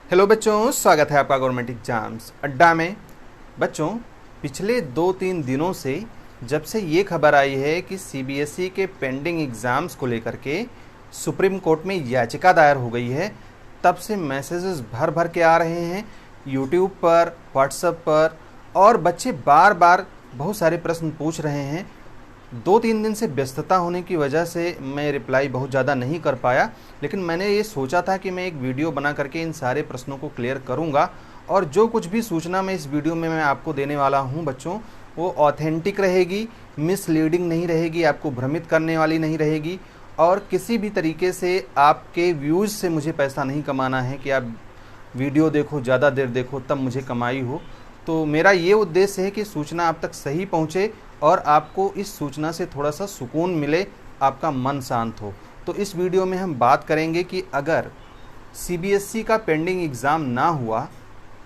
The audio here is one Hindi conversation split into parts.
हेलो बच्चों, स्वागत है आपका गवर्नमेंट एग्जाम्स अड्डा में। बच्चों, पिछले 2-3 दिनों से जब से ये खबर आई है कि सीबीएसई के पेंडिंग एग्ज़ाम्स को लेकर के सुप्रीम कोर्ट में याचिका दायर हो गई है, तब से मैसेजेस भर भर के आ रहे हैं यूट्यूब पर, व्हाट्सएप पर, और बच्चे बार बार बहुत सारे प्रश्न पूछ रहे हैं। 2-3 दिन से व्यस्तता होने की वजह से मैं रिप्लाई बहुत ज़्यादा नहीं कर पाया, लेकिन मैंने ये सोचा था कि मैं एक वीडियो बना करके इन सारे प्रश्नों को क्लियर करूंगा, और जो कुछ भी सूचना मैं इस वीडियो में मैं आपको देने वाला हूं बच्चों, वो ऑथेंटिक रहेगी, मिसलीडिंग नहीं रहेगी, आपको भ्रमित करने वाली नहीं रहेगी, और किसी भी तरीके से आपके व्यूज़ से मुझे पैसा नहीं कमाना है कि आप वीडियो देखो, ज़्यादा देर देखो तब मुझे कमाई हो। तो मेरा ये उद्देश्य है कि सूचना आप तक सही पहुँचे और आपको इस सूचना से थोड़ा सा सुकून मिले, आपका मन शांत हो। तो इस वीडियो में हम बात करेंगे कि अगर सीबीएसई का पेंडिंग एग्ज़ाम ना हुआ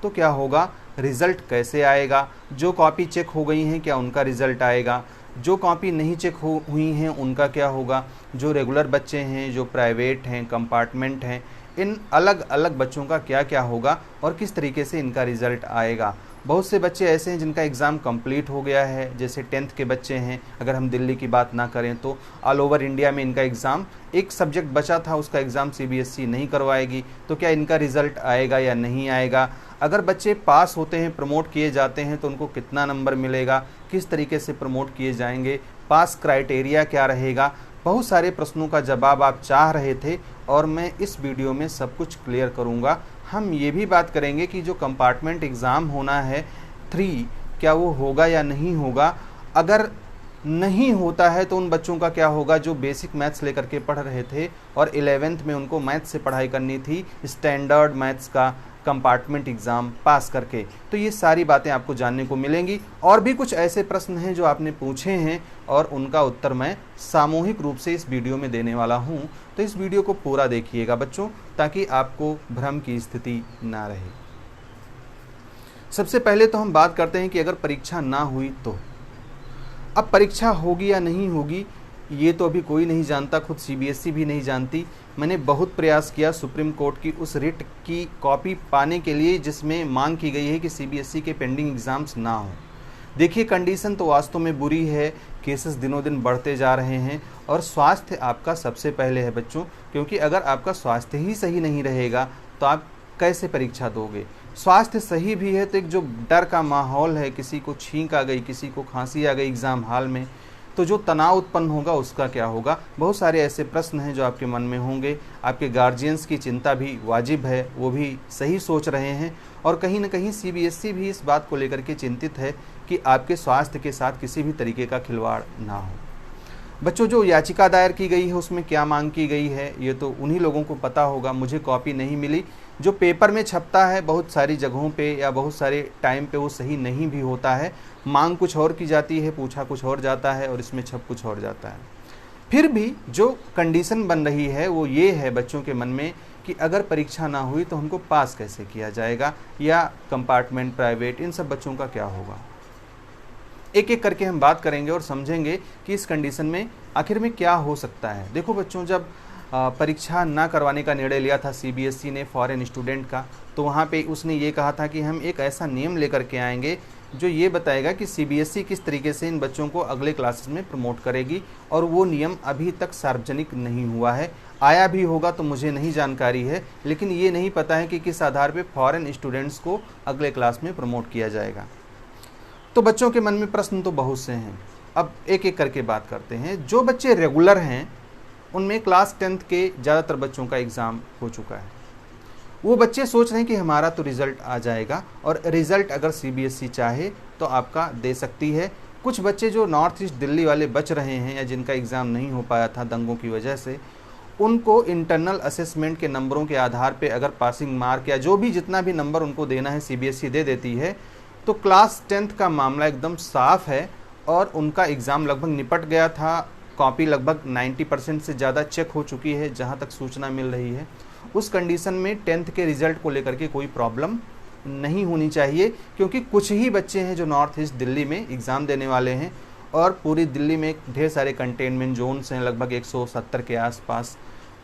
तो क्या होगा, रिज़ल्ट कैसे आएगा, जो कॉपी चेक हो गई हैं क्या उनका रिज़ल्ट आएगा, जो कॉपी नहीं चेक हुई हैं उनका क्या होगा, जो रेगुलर बच्चे हैं, जो प्राइवेट हैं, कंपार्टमेंट हैं, इन अलग अलग बच्चों का क्या क्या होगा और किस तरीके से इनका रिज़ल्ट आएगा। बहुत से बच्चे ऐसे हैं जिनका एग्ज़ाम कंप्लीट हो गया है, जैसे 10th के बच्चे हैं। अगर हम दिल्ली की बात ना करें तो ऑल ओवर इंडिया में इनका एग्ज़ाम, एक सब्जेक्ट बचा था उसका एग्ज़ाम सीबीएसई नहीं करवाएगी, तो क्या इनका रिज़ल्ट आएगा या नहीं आएगा। अगर बच्चे पास होते हैं, प्रमोट किए जाते हैं, तो उनको कितना नंबर मिलेगा, किस तरीके से प्रमोट किए जाएंगे, पास क्राइटेरिया क्या रहेगा। बहुत सारे प्रश्नों का जवाब आप चाह रहे थे और मैं इस वीडियो में सब कुछ क्लियर करूंगा। हम ये भी बात करेंगे कि जो कंपार्टमेंट एग्ज़ाम होना है 3, क्या वो होगा या नहीं होगा। अगर नहीं होता है तो उन बच्चों का क्या होगा जो बेसिक मैथ्स लेकर के पढ़ रहे थे और 11th में उनको मैथ्स से पढ़ाई करनी थी, स्टैंडर्ड मैथ्स का कंपार्टमेंट एग्ज़ाम पास करके। तो ये सारी बातें आपको जानने को मिलेंगी। और भी कुछ ऐसे प्रश्न हैं जो आपने पूछे हैं और उनका उत्तर मैं सामूहिक रूप से इस वीडियो में देने वाला हूं। तो इस वीडियो को पूरा देखिएगा बच्चों, ताकि आपको भ्रम की स्थिति ना रहे। सबसे पहले तो हम बात करते हैं कि अगर परीक्षा ना हुई तो अब परीक्षा होगी या नहीं होगी ये तो अभी कोई नहीं जानता, खुद सीबीएसई भी नहीं जानती। मैंने बहुत प्रयास किया सुप्रीम कोर्ट की उस रिट की कॉपी पाने के लिए जिसमें मांग की गई है कि सीबीएसई के पेंडिंग एग्ज़ाम्स ना हो। देखिए, कंडीशन तो वास्तव में बुरी है, केसेस दिनों दिन बढ़ते जा रहे हैं और स्वास्थ्य आपका सबसे पहले है बच्चों, क्योंकि अगर आपका स्वास्थ्य ही सही नहीं रहेगा तो आप कैसे परीक्षा दोगे। स्वास्थ्य सही भी है तो एक जो डर का माहौल है, किसी को छींक आ गई, किसी को खांसी आ गई एग्ज़ाम हॉल में, तो जो तनाव उत्पन्न होगा उसका क्या होगा। बहुत सारे ऐसे प्रश्न हैं जो आपके मन में होंगे। आपके गार्जियंस की चिंता भी वाजिब है, वो भी सही सोच रहे हैं, और कहीं ना कहीं सीबीएसई भी इस बात को लेकर के चिंतित है कि आपके स्वास्थ्य के साथ किसी भी तरीके का खिलवाड़ ना हो। बच्चों, जो याचिका दायर की गई है उसमें क्या मांग की गई है ये तो उन्हीं लोगों को पता होगा। मुझे कॉपी नहीं मिली। जो पेपर में छपता है बहुत सारी जगहों पे या बहुत सारे टाइम पे वो सही नहीं भी होता है। मांग कुछ और की जाती है, पूछा कुछ और जाता है और इसमें छप कुछ और जाता है। फिर भी जो कंडीशन बन रही है वो ये है बच्चों के मन में कि अगर परीक्षा ना हुई तो हमको पास कैसे किया जाएगा, या कंपार्टमेंट, प्राइवेट, इन सब बच्चों का क्या होगा। एक एक करके हम बात करेंगे और समझेंगे कि इस कंडीशन में आखिर में क्या हो सकता है। देखो बच्चों, जब परीक्षा ना करवाने का निर्णय लिया था सीबीएसई ने फॉरेन स्टूडेंट का, तो वहाँ पे उसने ये कहा था कि हम एक ऐसा नियम लेकर के आएंगे जो ये बताएगा कि सीबीएसई किस तरीके से इन बच्चों को अगले क्लासेस में प्रमोट करेगी, और वो नियम अभी तक सार्वजनिक नहीं हुआ है। आया भी होगा तो मुझे नहीं जानकारी है, लेकिन ये नहीं पता है कि किस आधार पर फॉरेन स्टूडेंट्स को अगले क्लास में प्रमोट किया जाएगा। तो बच्चों के मन में प्रश्न तो बहुत से हैं। अब एक एक करके बात करते हैं। जो बच्चे रेगुलर हैं उनमें क्लास 10th के ज़्यादातर बच्चों का एग्ज़ाम हो चुका है। वो बच्चे सोच रहे हैं कि हमारा तो रिज़ल्ट आ जाएगा, और रिज़ल्ट अगर सीबीएसई चाहे तो आपका दे सकती है। कुछ बच्चे जो नॉर्थ ईस्ट दिल्ली वाले बच रहे हैं या जिनका एग्ज़ाम नहीं हो पाया था दंगों की वजह से, उनको इंटरनल असेसमेंट के नंबरों के आधार पे अगर पासिंग मार्क या जो भी जितना भी नंबर उनको देना है सीबीएसई दे देती है, तो क्लास 10th का मामला एकदम साफ है और उनका एग्ज़ाम लगभग निपट गया था। कॉपी लगभग 90% से ज़्यादा चेक हो चुकी है जहाँ तक सूचना मिल रही है। उस कंडीशन में 10th के रिज़ल्ट को लेकर के कोई प्रॉब्लम नहीं होनी चाहिए, क्योंकि कुछ ही बच्चे हैं जो नॉर्थ ईस्ट दिल्ली में एग्ज़ाम देने वाले हैं, और पूरी दिल्ली में ढेर सारे कंटेनमेंट जोन्स हैं, लगभग 170 के आसपास।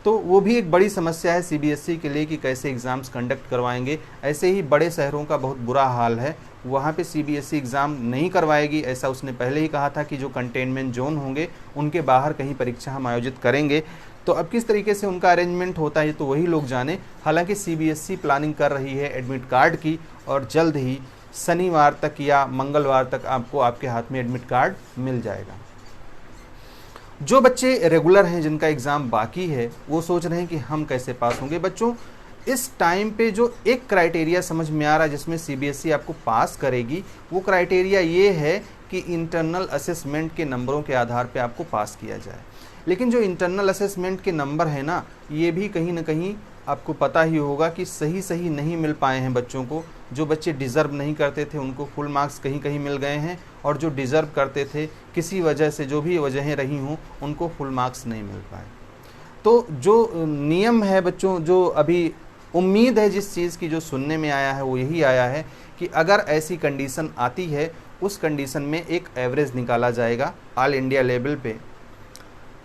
तो वो भी एक बड़ी समस्या है सीबीएसई के लिए कि कैसे एग्ज़ाम्स कंडक्ट करवाएंगे। ऐसे ही बड़े शहरों का बहुत बुरा हाल है, वहाँ पे सीबीएसई एग्ज़ाम नहीं करवाएगी, ऐसा उसने पहले ही कहा था कि जो कंटेनमेंट जोन होंगे उनके बाहर कहीं परीक्षा हम आयोजित करेंगे। तो अब किस तरीके से उनका अरेंजमेंट होता है तो वही लोग जाने। हालांकि सीबीएसई प्लानिंग कर रही है एडमिट कार्ड की, और जल्द ही शनिवार तक या मंगलवार तक आपको आपके हाथ में एडमिट कार्ड मिल जाएगा। जो बच्चे रेगुलर हैं, जिनका एग्ज़ाम बाकी है, वो सोच रहे हैं कि हम कैसे पास होंगे। बच्चों, इस टाइम पे जो एक क्राइटेरिया समझ में आ रहा है जिसमें सीबीएसई आपको पास करेगी, वो क्राइटेरिया ये है कि इंटरनल असेसमेंट के नंबरों के आधार पे आपको पास किया जाए। लेकिन जो इंटरनल असेसमेंट के नंबर है ना, ये भी कहीं ना कहीं आपको पता ही होगा कि सही नहीं मिल पाए हैं बच्चों को। जो बच्चे डिज़र्व नहीं करते थे उनको फुल मार्क्स कहीं कहीं मिल गए हैं, और जो डिज़र्व करते थे किसी वजह से, जो भी वजहें रही हों, उनको फुल मार्क्स नहीं मिल पाए। तो जो नियम है बच्चों, जो अभी उम्मीद है जिस चीज़ की जो सुनने में आया है वो यही आया है कि अगर ऐसी कंडीशन आती है, उस कंडीशन में एक एवरेज निकाला जाएगा ऑल इंडिया लेवल पे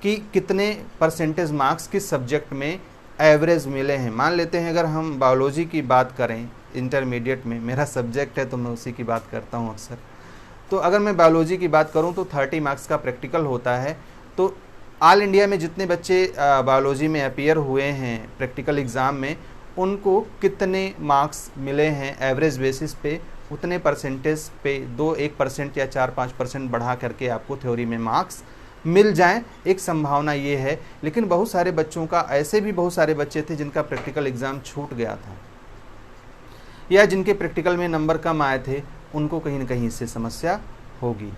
कि कितने परसेंटेज मार्क्स किस सब्जेक्ट में एवरेज मिले हैं। मान लेते हैं अगर हम बायोलॉजी की बात करें, इंटरमीडिएट में मेरा सब्जेक्ट है तो मैं उसी की बात करता हूँ अक्सर। तो अगर मैं बायोलॉजी की बात करूँ तो 30 मार्क्स का प्रैक्टिकल होता है। तो ऑल इंडिया में जितने बच्चे बायोलॉजी में अपीयर हुए हैं प्रैक्टिकल एग्ज़ाम में, उनको कितने मार्क्स मिले हैं एवरेज बेसिस पे, उतने परसेंटेज पे 1% या 4-5% बढ़ा करके आपको थ्योरी में मार्क्स मिल जाएं, एक संभावना ये है। लेकिन बहुत सारे बच्चों का, ऐसे भी बहुत सारे बच्चे थे जिनका प्रैक्टिकल एग्ज़ाम छूट गया था, या जिनके प्रैक्टिकल में नंबर कम आए थे, उनको कहीं ना कहीं इससे समस्या होगी।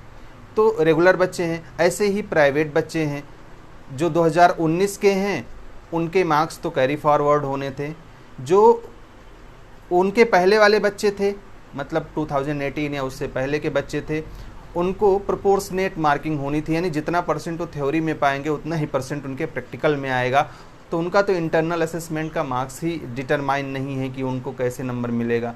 तो रेगुलर बच्चे हैं, ऐसे ही प्राइवेट बच्चे हैं जो 2019 के हैं, उनके मार्क्स तो कैरी फॉरवर्ड होने थे। जो उनके पहले वाले बच्चे थे, मतलब 2018 या उससे पहले के बच्चे थे, उनको प्रोपोर्शनेट मार्किंग होनी थी, यानी जितना परसेंट वो थ्योरी में पाएंगे उतना ही परसेंट उनके प्रैक्टिकल में आएगा। तो उनका तो इंटरनल असेसमेंट का मार्क्स ही डिटरमाइन नहीं है कि उनको कैसे नंबर मिलेगा।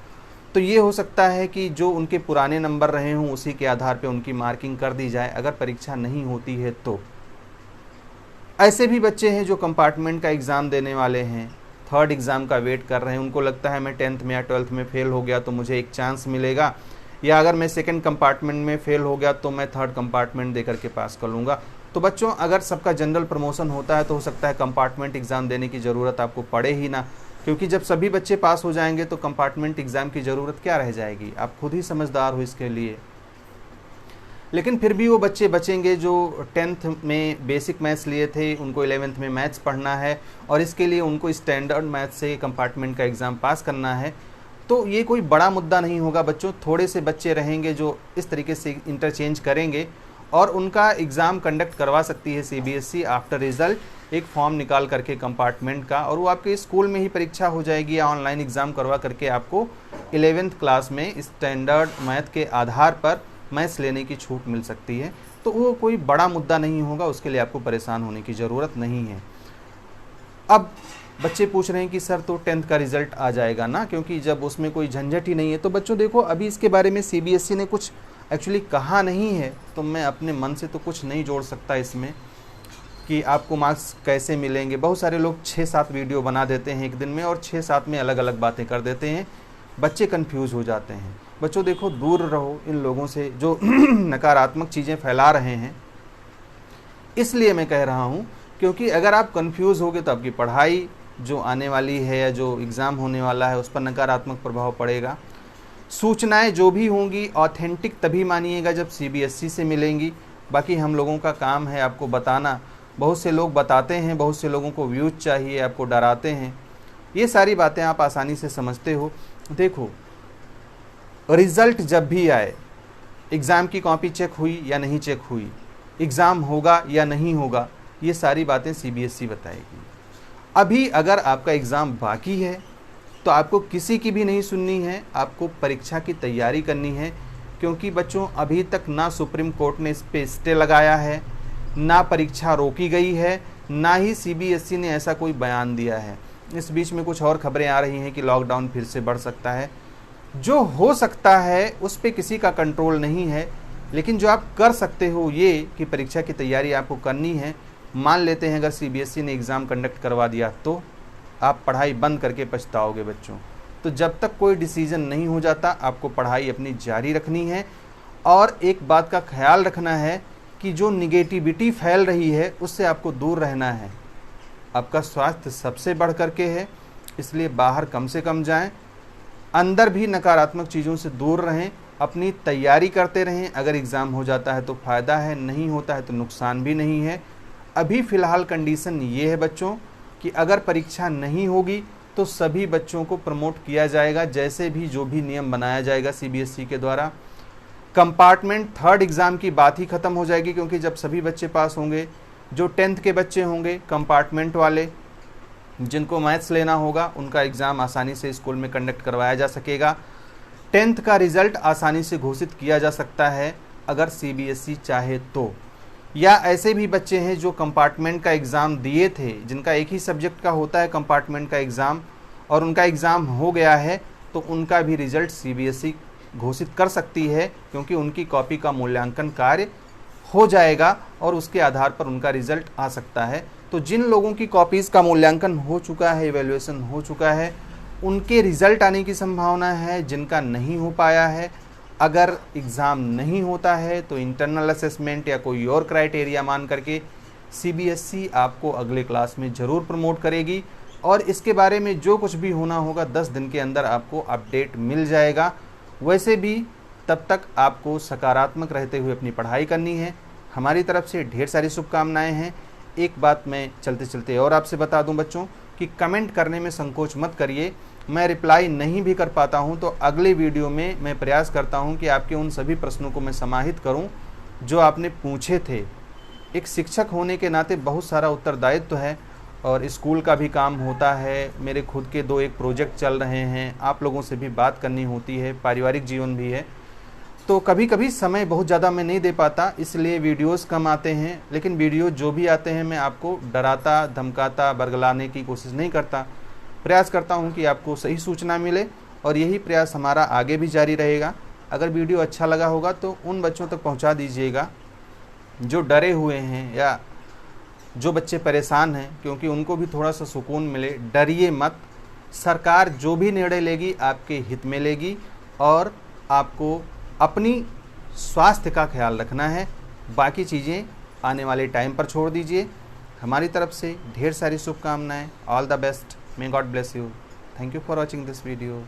तो ये हो सकता है कि जो उनके पुराने नंबर रहे हों उसी के आधार पे उनकी मार्किंग कर दी जाए अगर परीक्षा नहीं होती है तो। ऐसे भी बच्चे हैं जो कंपार्टमेंट का एग्ज़ाम देने वाले हैं, थर्ड एग्ज़ाम का वेट कर रहे हैं, उनको लगता है मैं 10th में या 12th में फ़ेल हो गया तो मुझे एक चांस मिलेगा, या अगर मैं सेकंड कंपार्टमेंट में फ़ेल हो गया तो मैं थर्ड कंपार्टमेंट दे करके पास कर लूँगा। तो बच्चों, अगर सबका जनरल प्रमोशन होता है तो हो सकता है कंपार्टमेंट एग्ज़ाम देने की ज़रूरत आपको पड़े ही ना, क्योंकि जब सभी बच्चे पास हो जाएंगे तो कंपार्टमेंट एग्ज़ाम की ज़रूरत क्या रह जाएगी। आप खुद ही समझदार हो इसके लिए। लेकिन फिर भी वो बच्चे बचेंगे जो 10th में बेसिक मैथ्स लिए थे, उनको 11th में मैथ्स पढ़ना है और इसके लिए उनको स्टैंडर्ड मैथ्स से कंपार्टमेंट का एग्ज़ाम पास करना है। तो ये कोई बड़ा मुद्दा नहीं होगा बच्चों। थोड़े से बच्चे रहेंगे जो इस तरीके से इंटरचेंज करेंगे और उनका एग्ज़ाम कंडक्ट करवा सकती है सीबीएसई आफ्टर रिज़ल्ट, एक फॉर्म निकाल करके कंपार्टमेंट का, और वो आपके स्कूल में ही परीक्षा हो जाएगी या ऑनलाइन एग्ज़ाम करवा करके आपको 11th क्लास में स्टैंडर्ड मैथ के आधार पर मैथ्स लेने की छूट मिल सकती है। तो वो कोई बड़ा मुद्दा नहीं होगा, उसके लिए आपको परेशान होने की ज़रूरत नहीं है। अब बच्चे पूछ रहे हैं कि सर तो 10th का रिज़ल्ट आ जाएगा ना, क्योंकि जब उसमें कोई झंझट ही नहीं है। तो बच्चों देखो, अभी इसके बारे में सीबीएसई ने कुछ एक्चुअली कहा नहीं है, तो मैं अपने मन से तो कुछ नहीं जोड़ सकता इसमें कि आपको मार्क्स कैसे मिलेंगे। बहुत सारे लोग 6-7 वीडियो बना देते हैं एक दिन में और 6-7 में अलग अलग बातें कर देते हैं, बच्चे कंफ्यूज हो जाते हैं। बच्चों देखो, दूर रहो इन लोगों से जो नकारात्मक चीज़ें फैला रहे हैं। इसलिए मैं कह रहा हूँ क्योंकि अगर आप कंफ्यूज होगे तो आपकी पढ़ाई जो आने वाली है या जो एग्ज़ाम होने वाला है उस पर नकारात्मक प्रभाव पड़ेगा। सूचनाएं जो भी होंगी ऑथेंटिक तभी मानिएगा जब सीबीएसई से मिलेंगी। बाकी हम लोगों का काम है आपको बताना। बहुत से लोग बताते हैं, बहुत से लोगों को व्यूज चाहिए, आपको डराते हैं। ये सारी बातें आप आसानी से समझते हो। देखो, रिज़ल्ट जब भी आए, एग्ज़ाम की कॉपी चेक हुई या नहीं चेक हुई, एग्ज़ाम होगा या नहीं होगा, ये सारी बातें सीबीएसई बताएगी। अभी अगर आपका एग्ज़ाम बाकी है तो आपको किसी की भी नहीं सुननी है, आपको परीक्षा की तैयारी करनी है। क्योंकि बच्चों, अभी तक ना सुप्रीम कोर्ट ने इस पे स्टे लगाया है, ना परीक्षा रोकी गई है, ना ही सीबीएसई ने ऐसा कोई बयान दिया है। इस बीच में कुछ और खबरें आ रही हैं कि लॉकडाउन फिर से बढ़ सकता है। जो हो सकता है उस पर किसी का कंट्रोल नहीं है, लेकिन जो आप कर सकते हो ये कि परीक्षा की तैयारी आपको करनी है, मान लेते हैं अगर सीबीएसई ने एग्ज़ाम कंडक्ट करवा दिया तो आप पढ़ाई बंद करके पछताओगे बच्चों। तो जब तक कोई डिसीज़न नहीं हो जाता आपको पढ़ाई अपनी जारी रखनी है। और एक बात का ख्याल रखना है कि जो निगेटिविटी फैल रही है उससे आपको दूर रहना है। आपका स्वास्थ्य सबसे बढ़ करके है, इसलिए बाहर कम से कम जाएं, अंदर भी नकारात्मक चीज़ों से दूर रहें, अपनी तैयारी करते रहें। अगर एग्ज़ाम हो जाता है तो फ़ायदा है, नहीं होता है तो नुकसान भी नहीं है। अभी फ़िलहाल कंडीशन ये है बच्चों कि अगर परीक्षा नहीं होगी तो सभी बच्चों को प्रमोट किया जाएगा, जैसे भी जो भी नियम बनाया जाएगा सीबीएसई के द्वारा। कंपार्टमेंट थर्ड एग्ज़ाम की बात ही ख़त्म हो जाएगी, क्योंकि जब सभी बच्चे पास होंगे, जो 10th के बच्चे होंगे कंपार्टमेंट वाले जिनको मैथ्स लेना होगा उनका एग्ज़ाम आसानी से स्कूल में कंडक्ट करवाया जा सकेगा। 10th का रिज़ल्ट आसानी से घोषित किया जा सकता है अगर सीबीएसई चाहे तो। या ऐसे भी बच्चे हैं जो कंपार्टमेंट का एग्ज़ाम दिए थे, जिनका एक ही सब्जेक्ट का होता है कंपार्टमेंट का एग्ज़ाम, और उनका एग्ज़ाम हो गया है, तो उनका भी रिज़ल्ट सीबीएसई घोषित कर सकती है, क्योंकि उनकी कॉपी का मूल्यांकन कार्य हो जाएगा और उसके आधार पर उनका रिज़ल्ट आ सकता है। तो जिन लोगों की कॉपीज़ का मूल्यांकन हो चुका है, इवैल्यूएशन हो चुका है, उनके रिज़ल्ट आने की संभावना है। जिनका नहीं हो पाया है, अगर एग्ज़ाम नहीं होता है तो इंटरनल असेसमेंट या कोई और क्राइटेरिया मान करके सीबीएसई आपको अगले क्लास में ज़रूर प्रमोट करेगी। और इसके बारे में जो कुछ भी होना होगा 10 दिन के अंदर आपको अपडेट मिल जाएगा। वैसे भी तब तक आपको सकारात्मक रहते हुए अपनी पढ़ाई करनी है। हमारी तरफ से ढेर सारी शुभकामनाएं हैं। एक बात मैं चलते चलते और आपसे बता दूं बच्चों कि कमेंट करने में संकोच मत करिए। मैं रिप्लाई नहीं भी कर पाता हूं तो अगले वीडियो में मैं प्रयास करता हूं कि आपके उन सभी प्रश्नों को मैं समाहित करूं जो आपने पूछे थे। एक शिक्षक होने के नाते बहुत सारा उत्तरदायित्व है और स्कूल का भी काम होता है, मेरे खुद के 2-1 प्रोजेक्ट चल रहे हैं, आप लोगों से भी बात करनी होती है, पारिवारिक जीवन भी है, तो कभी कभी समय बहुत ज़्यादा मैं नहीं दे पाता, इसलिए वीडियोस कम आते हैं। लेकिन वीडियो जो भी आते हैं मैं आपको डराता, धमकाता, बरगलाने की कोशिश नहीं करता। प्रयास करता हूं कि आपको सही सूचना मिले और यही प्रयास हमारा आगे भी जारी रहेगा। अगर वीडियो अच्छा लगा होगा तो उन बच्चों तक पहुंचा दीजिएगा जो डरे हुए हैं या जो बच्चे परेशान हैं, क्योंकि उनको भी थोड़ा सा सुकून मिले। डरिए मत, सरकार जो भी निर्णय लेगी आपके हित में लेगी और आपको अपनी स्वास्थ्य का ख्याल रखना है। बाकी चीज़ें आने वाले टाइम पर छोड़ दीजिए। हमारी तरफ से ढेर सारी शुभकामनाएं। All the best. May God bless you. Thank you for watching this video.